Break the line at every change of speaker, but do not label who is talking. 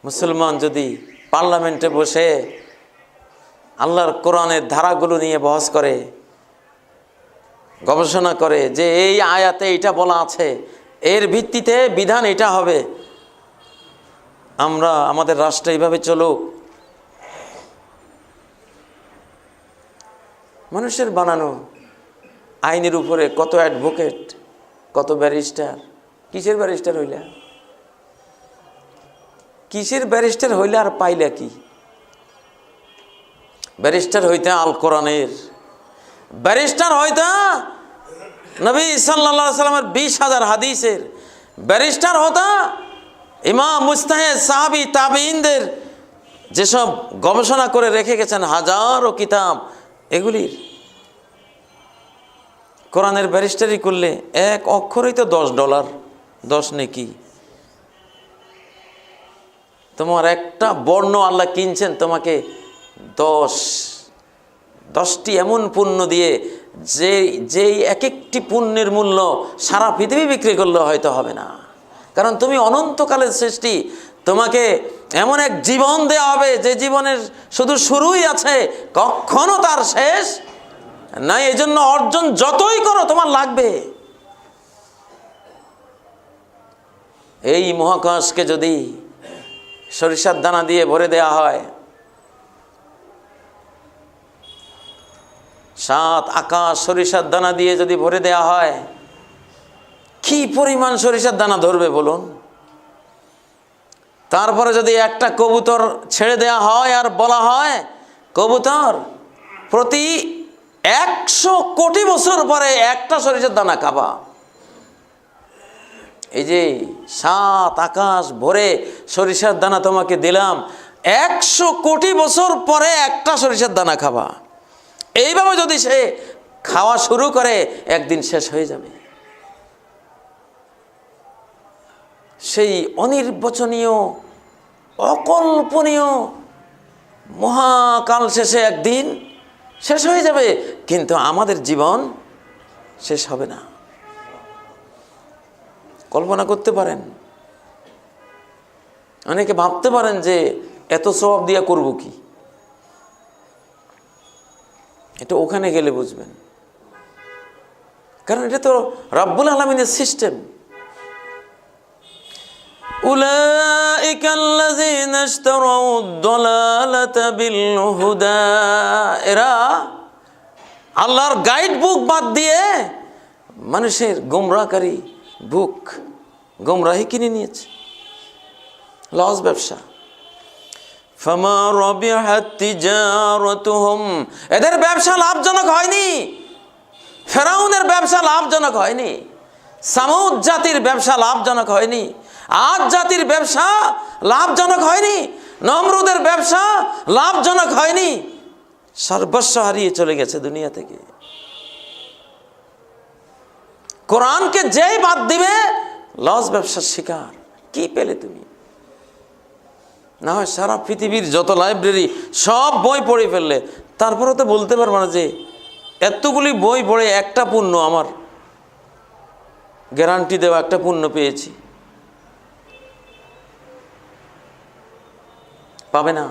মুসলমান যদি পার্লামেন্টে বসে আল্লাহর কোরআনের ধারাগুলো নিয়ে বহস করে, গবেষণা করে যে এই আয়াতে এটা বলা আছে, এর ভিত্তিতে বিধান এটা হবে, আমরা আমাদের রাষ্ট্র এইভাবে চলুক। মানুষের বানানো আইনের উপরে কত অ্যাডভোকেট, কত ব্যারিস্টার। কিসের ব্যারিস্টার হইলা? কিসের ব্যারিস্টার হইলে আর পাইলা কি? ব্যারিস্টার হইতে আল কোরআনের, ব্যারিস্টার হইতে নবী সাল্লাল্লাহু আলাইহি সাল্লামের 20,000 হাদিসের, ব্যারিস্টার হতা ইমাম মুজতাহিদ সাহাবী তাবেঈনদের যেসব গবেষণা করে রেখে গেছেন হাজারো কিতাব, এগুলির। কোরআনের ব্যারিস্টারি করলে এক অক্ষরই তো $10, 10 নেকি। তোমার একটা বর্ণ আল্লাহ কিনছেন তোমাকে 10টি এমন পুণ্য দিয়ে, যেই এক একটি পুণ্যের মূল্য সারা পৃথিবী বিক্রি করলে হয়তো হবে না। কারণ তুমি অনন্তকালের সৃষ্টি, তোমাকে এমন এক জীবন দেওয়া হবে যে জীবনের শুধু শুরুই আছে, কখনো তার শেষ নাই। এই জন্য অর্জন যতই করো তোমার লাগবে। এই মহাকাশকে যদি সরিষার দানা দিয়ে ভরে দেয়া হয়, 7 আকাশ সরিষার দানা দিয়ে যদি ভরে দেয়া হয়, কি পরিমাণ সরিষার দানা ধরবে বলুন? তারপরে যদি একটা কবুতর ছেড়ে দেয়া হয় আর বলা হয় কবুতর প্রতি 100 কোটি বছর পরে একটা সরিষার দানা খাবা, এই যে 7 আকাশ ভরে সরিষার দানা তোমাকে দিলাম, 100 কোটি বছর পরে একটা সরিষার দানা খাবা। এইভাবে যদি সে খাওয়া শুরু করে, একদিন শেষ হয়ে যাবে। সেই অনির্বচনীয়, অকল্পনীয় মহাকাল শেষে একদিন শেষ হয়ে যাবে, কিন্তু আমাদের জীবন শেষ হবে না। কল্পনা করতে পারেন? অনেকে ভাবতে পারেন যে এত সওয়াব দিয়া করব কি? এটা ওখানে গেলে বুঝবেন, কারণ এটা তো রাব্বুল আলামিনের সিস্টেম। উলাইকাল্লাযীনা ইশতারাউদ-দালালাতা বিল-হুদা, এরা আল্লাহর গাইড বুক বাদ দিয়ে মানুষের গোমরাহকারী বুক, গোমরাহি কিনে নিয়েছে। লস ব্যবসা। ফামা রাবিহাত তিজারাতুহুম, এদের ব্যবসা লাভজনক হয়নি। ফেরাউনের ব্যবসা লাভজনক হয়নি, সামুদ জাতির ব্যবসা লাভজনক হয়নি, আদ জাতির ব্যবসা লাভজনক হয়নি, নমরুদের ব্যবসা লাভজনক হয়নি। সর্বস্ব হারিয়ে চলে গেছে দুনিয়া থেকে। কোরআনকে যেই বাদ দিবে, লস ব্যবসার শিকার। কি পেলে তুমি? না হয় সারা পৃথিবীর যত লাইব্রেরি সব বই পড়ে ফেললে, তারপরে তো বলতে পারবো না যে এতগুলি বই পড়ে একটা পুণ্য, আমার গ্যারান্টি দেওয়া একটা পুণ্য পেয়েছি। পাবে না।